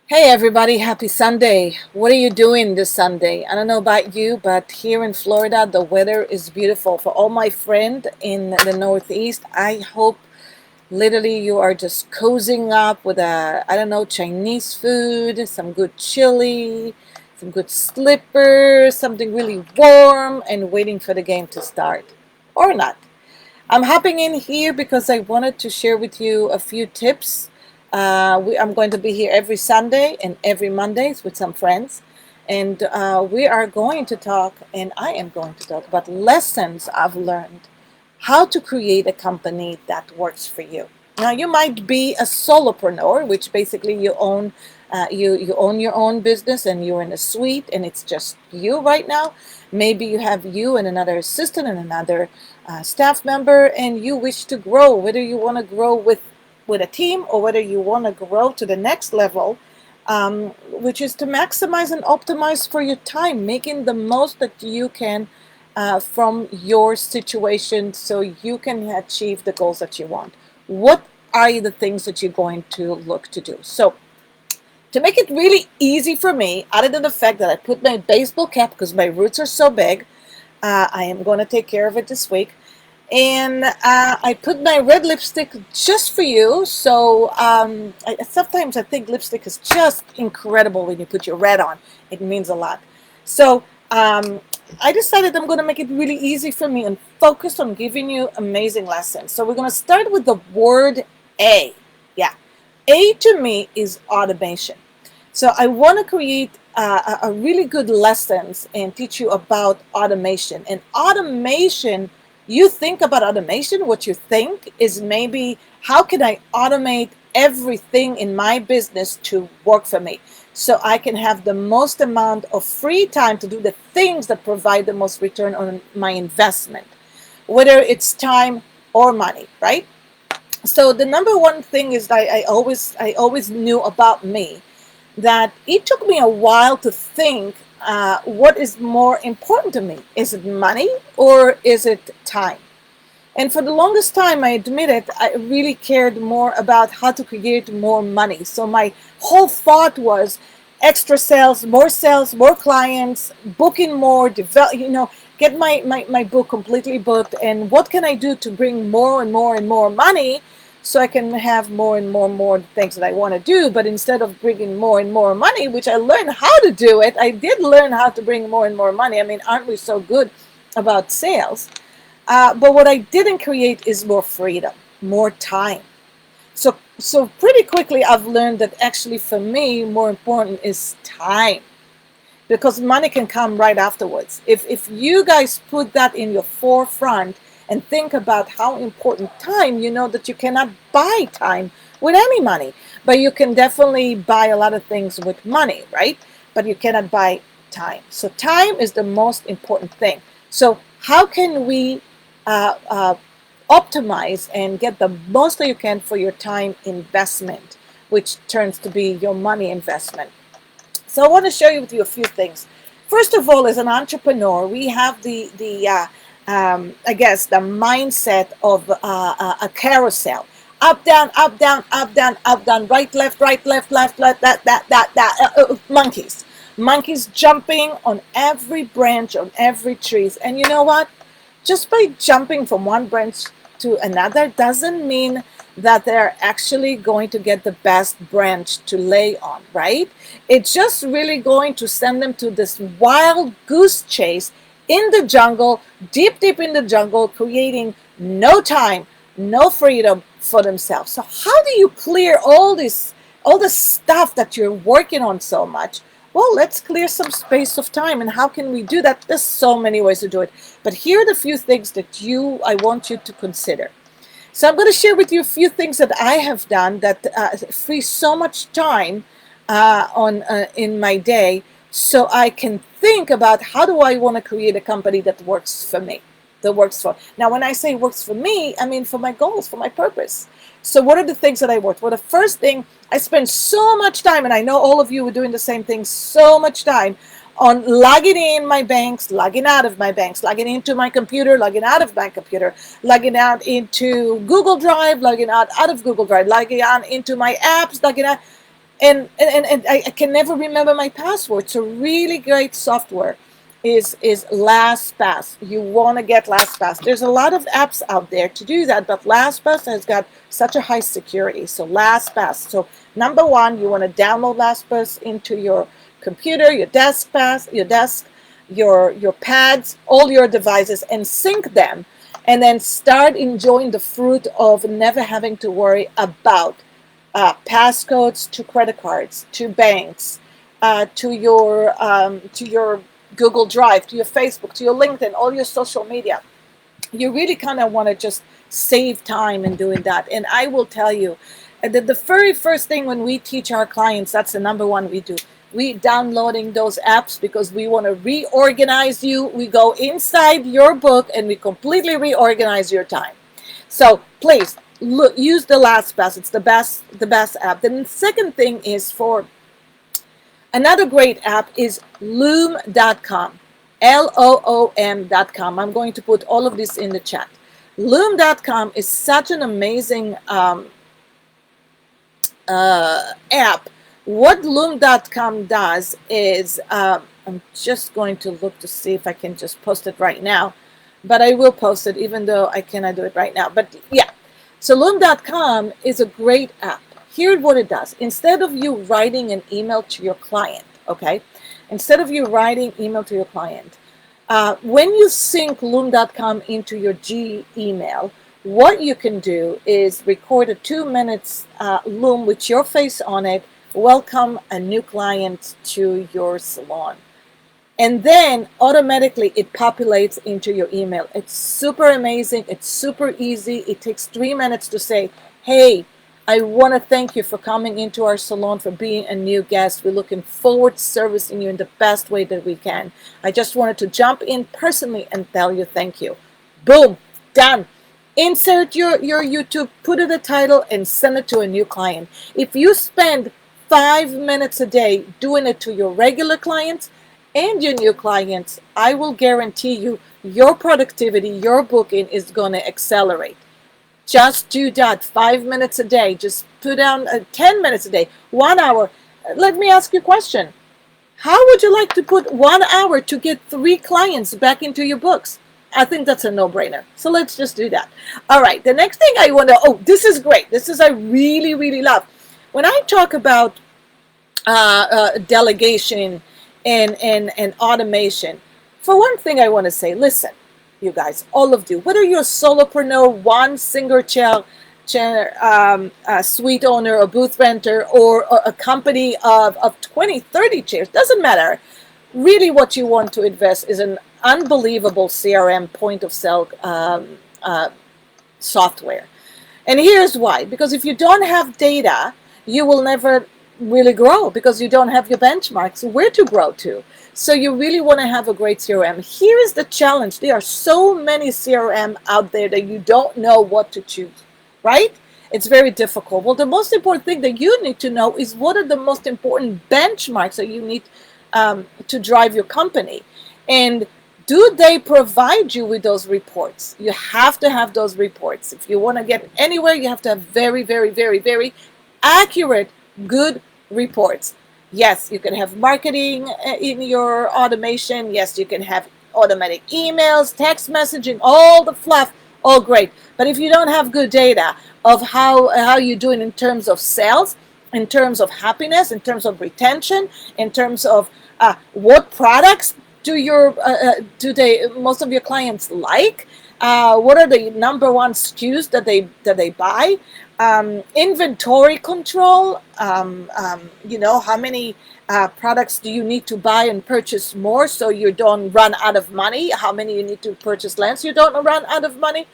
Hey everybody, happy Sunday. What are you doing this Sunday? I don't know about you, but here in Florida, the weather is beautiful. For all my friends in the Northeast, I hope literally you are just cozying up with I don't know, Chinese food, some good chili, some good slippers, something really warm, and waiting for the game to start. Or not. I'm hopping in here because I wanted to share with you a few tips. I'm going to be here every Sunday and every Mondays with some friends. And we are going to talk, and I am going to talk about lessons I've learned how to create a company that works for you. Now, you might be a solopreneur, which basically you own your own business and you're in a suite and it's just you right now. Maybe you have you and another assistant and another staff member, and you wish to grow. Whether you want to grow with a team or whether you want to grow to the next level, which is to maximize and optimize for your time, making the most that you can from your situation so you can achieve the goals that you want. What are the things that you're going to look to do? So, to make it really easy for me, other than the fact that I put my baseball cap because my roots are so big, I am going to take care of it this week. And I put my red lipstick just for you. So sometimes I think lipstick is just incredible when you put your red on. It means a lot. So I decided I'm going to make it really easy for me and focus on giving you amazing lessons. So we're going to start with the word A. Yeah. A to me is automation. So I want to create a really good lessons and teach you about automation. And automation, you think about automation, what you think is maybe how can I automate everything in my business to work for me so I can have the most amount of free time to do the things that provide the most return on my investment, whether it's time or money, right? So the number one thing is that I always knew about me that it took me a while to think what is more important to me. Is it money or is it time? And for the longest time, I admit it, I really cared more about how to create more money. So my whole thought was extra sales, more clients, booking more, get my book completely booked. And what can I do to bring more and more and more money so I can have more and more things that I want to do? But instead of bringing more and more money, which I learned how to do it, I did learn how to bring more and more money. I mean, aren't we so good about sales? But what I didn't create is more freedom, more time. So pretty quickly, I've learned that actually for me, more important is time, because money can come right afterwards. If you guys put that in your forefront and think about how important time, you know that you cannot buy time with any money, but you can definitely buy a lot of things with money, right? But you cannot buy time. So time is the most important thing. So how can we uh, uh, optimize and get the most that you can for your time investment, which turns to be your money investment? So I want to share with you a few things. First of all, as an entrepreneur, we have I guess the mindset of a carousel: up, down, up, down, up, down, up, down, right, left, left, that, monkeys jumping on every branch, on every trees. And you know what? Just by jumping from one branch to another doesn't mean that they're actually going to get the best branch to lay on, right? It's just really going to send them to this wild goose chase in the jungle, deep in the jungle, creating no time, no freedom for themselves. So how do you clear all this stuff that you're working on so much? Well, let's clear some space of time. And how can we do that? There's so many ways to do it. But here are the few things that I want you to consider. So I'm going to share with you a few things that I have done that free so much time on in my day, so I can think about how do I want to create a company that works for me, that works for. Now, when I say works for me, I mean for my goals, for my purpose. So what are the things that I worked? Well, the first thing, I spent so much time, and I know all of you were doing the same thing, so much time on logging in my banks, logging out of my banks, logging into my computer, logging out of my computer, logging out into Google Drive, logging out of Google Drive, logging on into my apps, logging out. And I can never remember my password. So really great software is Lastpass. You want to get Lastpass. There's a lot of apps out there to do that, but Lastpass has got such a high security. So Lastpass. So number one, you want to download Lastpass into your computer, your desk, your pads, all your devices, and sync them, and then start enjoying the fruit of never having to worry about passcodes to credit cards, to banks, to your Google Drive, to your Facebook, to your LinkedIn, all your social media. You really kind of want to just save time in doing that. And I will tell you that the very first thing when we teach our clients, that's the number one we do. We downloading those apps because we want to reorganize you. We go inside your book and we completely reorganize your time. So please look, use the Lastpass. It's the best app. Then the second thing is for another great app is Loom.com. Loom.com. I'm going to put all of this in the chat. Loom.com is such an amazing app. What Loom.com does is, I'm just going to look to see if I can just post it right now, but I will post it even though I cannot do it right now. But yeah, so Loom.com is a great app. Here's what it does. Instead of you writing an email to your client, okay, when you sync Loom.com into your Gmail, what you can do is record a 2 minutes Loom with your face on it, welcome a new client to your salon. And then automatically it populates into your email. It's super amazing. It's super easy. It takes 3 minutes to say, hey, I want to thank you for coming into our salon, for being a new guest. We're looking forward to servicing you in the best way that we can. I just wanted to jump in personally and tell you thank you. Boom, done. Insert your YouTube, put in the title, and send it to a new client. If you spend 5 minutes a day doing it to your regular clients and your new clients, I will guarantee you your productivity, your booking is going to accelerate. Just do that 5 minutes a day. Just put down 10 minutes a day, 1 hour. Let me ask you a question. How would you like to put 1 hour to get 3 clients back into your books? I think that's a no-brainer. So let's just do that. All right. The next thing I want to, this is great. This is I really, really love. When I talk about delegation and automation, for one thing I want to say, listen, you guys, all of you, whether you're a solopreneur, one single chair suite owner, a booth renter, or a company of 20, 30 chairs, doesn't matter. Really what you want to invest is an unbelievable CRM point of sale software. And here's why. Because if you don't have data, you will never really grow because you don't have your benchmarks where to grow to. So you really want to have a great CRM. Here is the challenge. There are so many CRM out there that you don't know what to choose, right? It's very difficult. Well, the most important thing that you need to know is what are the most important benchmarks that you need to drive your company. And do they provide you with those reports? You have to have those reports. If you want to get anywhere, you have to have very, very, very, very accurate, good reports. Yes, you can have marketing in your automation. Yes, you can have automatic emails, text messaging, all the fluff, all great. But if you don't have good data of how you're doing in terms of sales, in terms of happiness, in terms of retention, in terms of what products do most of your clients like? What are the number one SKUs that they buy? Inventory control. How many products do you need to buy and purchase more so you don't run out of money? How many you need to purchase less so you don't run out of money?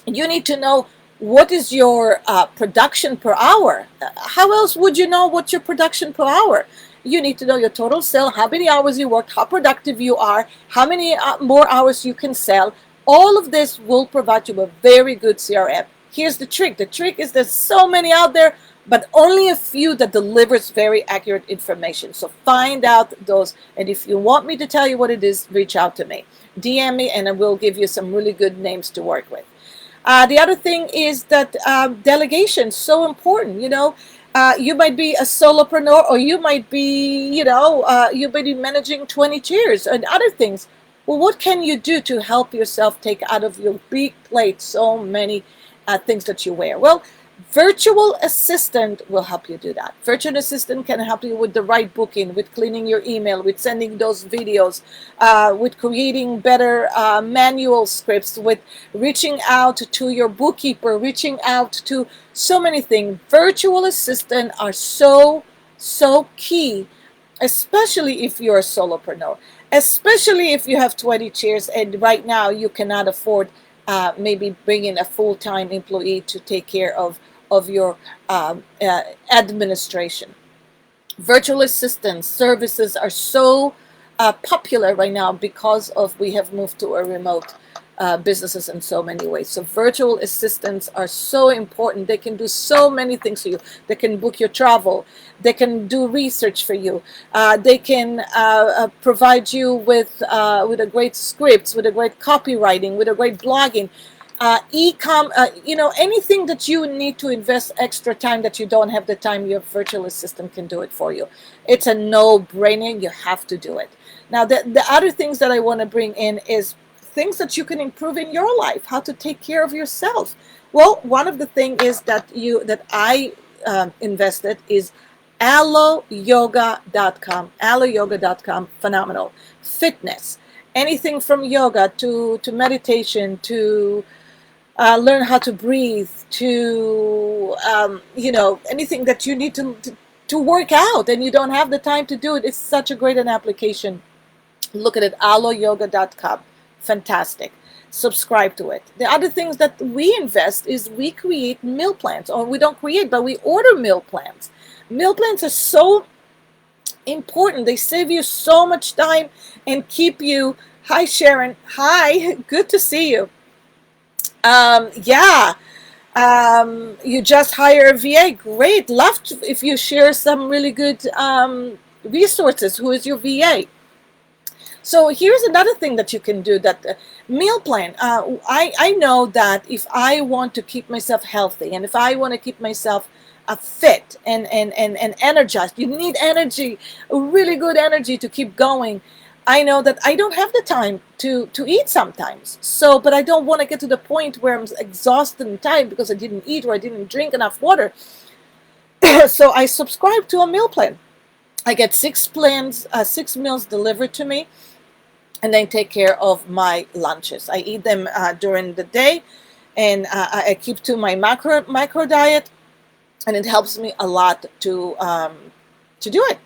You need to know what is your production per hour. How else would you know what's your production per hour? You need to know your total sale, how many hours you worked, how productive you are, how many more hours you can sell. All of this will provide you a very good CRM. Here's the trick. The trick is there's so many out there, but only a few that delivers very accurate information. So find out those. And if you want me to tell you what it is, reach out to me. DM me and I will give you some really good names to work with. The other thing is that delegation is so important. You might be a solopreneur, or you might be, you might be managing 20 chairs and other things. Well, what can you do to help yourself take out of your big plate so many things that you wear? Well, virtual assistant will help you do that. Virtual assistant can help you with the right booking, with cleaning your email, with sending those videos, with creating better manual scripts, with reaching out to your bookkeeper, reaching out to so many things. Virtual assistants are so key, especially if you're a solopreneur, especially if you have 20 chairs and right now you cannot afford maybe bringing a full-time employee to take care of your administration. Virtual assistant services are so popular right now because of we have moved to a remote businesses in so many ways. So virtual assistants are so important. They can do so many things for you. They can book your travel. They can do research for you. They can provide you with a great scripts, with a great copywriting, with a great blogging. E-com, anything that you need to invest extra time that you don't have the time, your virtual assistant can do it for you. It's a no-brainer. You have to do it. Now, the other things that I want to bring in is things that you can improve in your life, how to take care of yourself. Well, one of the things is that I invested is alloyoga.com. Alloyoga.com, phenomenal. Fitness, anything from yoga to meditation to learn how to breathe to anything that you need to work out and you don't have the time to do it. It's such a great an application. Look at it, alloyoga.com. Fantastic. Subscribe to it. The other things that we invest is we create meal plans, or we don't create, but we order meal plans. Meal plans are so important. They save you so much time and keep you. Hi, Sharon. Hi, good to see you. Yeah. You just hire a VA. Great. Love if you share some really good resources. Who is your VA? So here's another thing that you can do, that meal plan. I know that if I want to keep myself healthy and if I want to keep myself fit and energized, you need energy, really good energy to keep going. I know that I don't have the time to eat sometimes. So, but I don't want to get to the point where I'm exhausted and tired because I didn't eat or I didn't drink enough water. So I subscribe to a meal plan. I get 6 meals delivered to me, and then take care of my lunches. I eat them during the day, and I keep to my micro diet, and it helps me a lot to do it.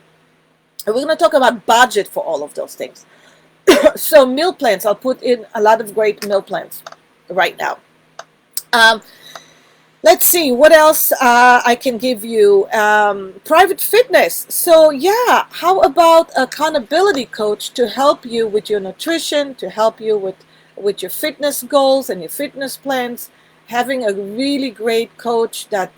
And we're going to talk about budget for all of those things. So meal plans, I'll put in a lot of great meal plans right now. Let's see what else I can give you. Private fitness. So yeah, how about accountability coach to help you with your nutrition, to help you with your fitness goals and your fitness plans. Having a really great coach that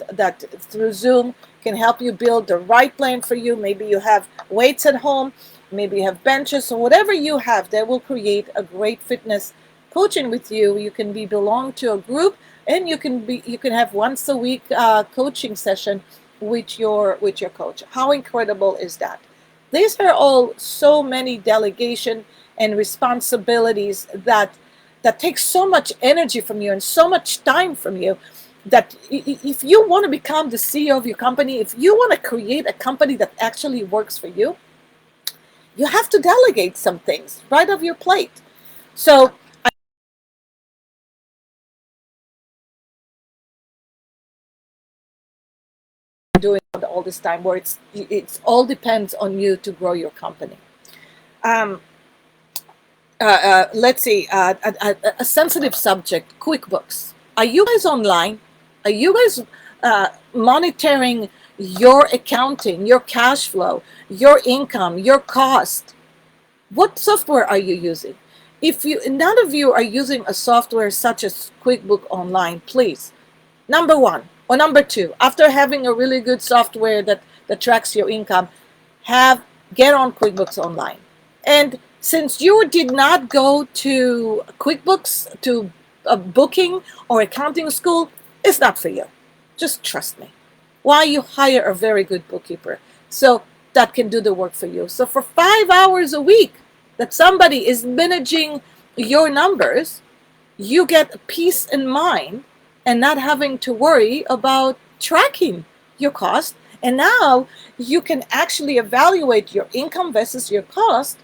through Zoom can help you build the right plan for you. Maybe you have weights at home, maybe you have benches, or whatever you have, they will create a great fitness coaching with you. You can belong to a group, and you can have once a week coaching session with your coach. How incredible is that? These are all so many delegation and responsibilities that take so much energy from you and so much time from you, that if you want to become the CEO of your company, if you want to create a company that actually works for you, you have to delegate some things right off your plate. So doing all this time where it's all depends on you to grow your company. Let's see, a sensitive subject, QuickBooks. Are you guys online? Are you guys monitoring your accounting, your cash flow, your income, your cost? What software are you using? If none of you are using a software such as QuickBooks Online, please, number one, or number two, after having a really good software that tracks your income, get on QuickBooks Online. And since you did not go to QuickBooks, to a booking or accounting school, it's not for you. Just trust me. Why you hire a very good bookkeeper so that can do the work for you. So for 5 hours a week that somebody is managing your numbers, you get peace in mind and not having to worry about tracking your cost. And now you can actually evaluate your income versus your cost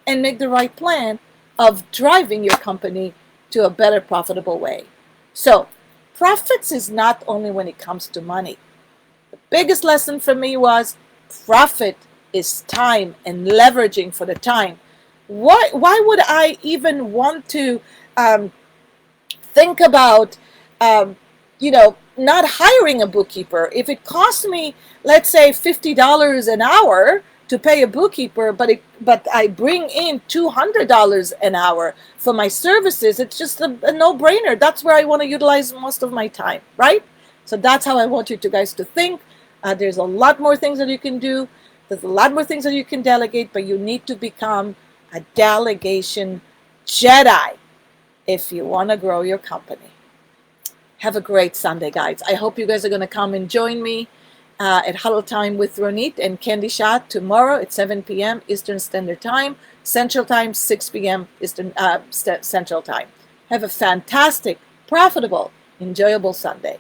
and make the right plan of driving your company to a better profitable way. So profits is not only when it comes to money. The biggest lesson for me was profit is time and leveraging for the time. Why would I even want to think about, um, not hiring a bookkeeper? If it costs me, let's say, $50 an hour to pay a bookkeeper, but I bring in $200 an hour for my services, it's just a no-brainer. That's where I want to utilize most of my time, right? So that's how I want you guys to think. There's a lot more things that you can do. There's a lot more things that you can delegate, but you need to become a delegation Jedi if you want to grow your company. Have a great Sunday, guys. I hope you guys are going to come and join me at Huddle Time with Ronit and Candy Shot tomorrow at 7 p.m. Eastern Standard Time, Central Time, 6 p.m. Eastern Central Time. Have a fantastic, profitable, enjoyable Sunday.